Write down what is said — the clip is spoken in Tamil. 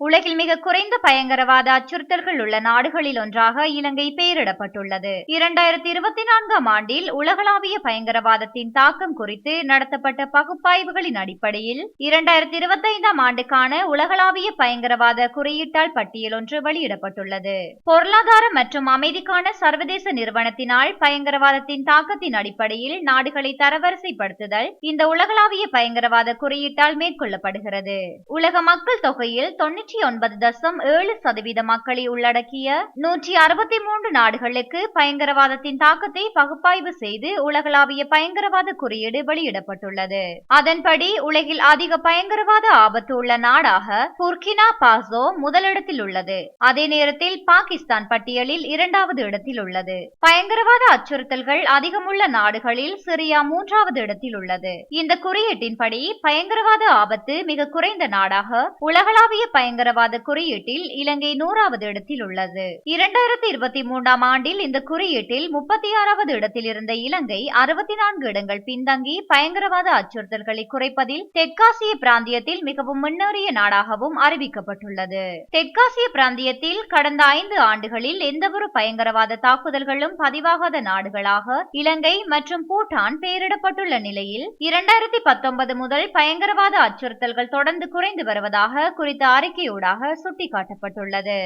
உலகில் மிக குறைந்த பயங்கரவாத அச்சுறுத்தல்கள் உள்ள நாடுகளில் ஒன்றாக இலங்கை பெயரிடப்பட்டுள்ளது. 2024ஆம் ஆண்டில் உலகளாவிய பயங்கரவாதத்தின் தாக்கம் குறித்து நடத்தப்பட்ட பகுப்பாய்வுகளின் அடிப்படையில் 2025ஆம் ஆண்டுக்கான உலகளாவிய பயங்கரவாத குறியீட்டால் பட்டியல் ஒன்று வெளியிடப்பட்டுள்ளது. பொருளாதார மற்றும் அமைதிக்கான சர்வதேச நிறுவனத்தினால் பயங்கரவாதத்தின் தாக்கத்தின் அடிப்படையில் நாடுகளை தரவரிசைப்படுத்துதல் இந்த உலகளாவிய பயங்கரவாத குறியீட்டால் மேற்கொள்ளப்படுகிறது. உலக மக்கள் தொகையில் 99.7% மக்களை உள்ளடக்கிய 163 நாடுகளுக்கு பயங்கரவாதத்தின் தாக்கத்தை பகுப்பாய்வு செய்து உலகளாவிய பயங்கரவாத குறியீடு வெளியிடப்பட்டுள்ளது. அதன்படி உலகில் அதிக பயங்கரவாத ஆபத்து உள்ள நாடாக புர்கினா பாசோ முதலிடத்தில் உள்ளது. அதே நேரத்தில் பாகிஸ்தான் பட்டியலில் 2வது இடத்தில் உள்ளது. பயங்கரவாத அச்சுறுத்தல்கள் அதிகமுள்ள நாடுகளில் சிரியா 3வது இடத்தில் உள்ளது. இந்த குறியீட்டின்படி பயங்கரவாத ஆபத்து மிக குறைந்த நாடாக உலகளாவிய பயங்கரவாத குறியீட்டில் இலங்கை 100வது இடத்தில் உள்ளது. 2023ஆம் ஆண்டில் இந்த குறியீட்டில் 36வது இடத்தில் இருந்த இலங்கை 64 இடங்கள் பின்தங்கி பயங்கரவாத அச்சுறுத்தல்களை குறைப்பதில் தெற்காசிய பிராந்தியத்தில் மிகவும் முன்னேறிய நாடாகவும் அறிவிக்கப்பட்டுள்ளது. தெற்காசிய பிராந்தியத்தில் கடந்த 5 ஆண்டுகளில் எந்தவொரு பயங்கரவாத தாக்குதல்களும் பதிவாகாத நாடுகளாக இலங்கை மற்றும் பூட்டான் பெயரிடப்பட்டுள்ள நிலையில் 2019 முதல் பயங்கரவாத அச்சுறுத்தல்கள் தொடர்ந்து குறைந்து வருவதாக குறித்த அறிக்கையூடாக சுட்டிக்காட்டப்பட்டுள்ளது.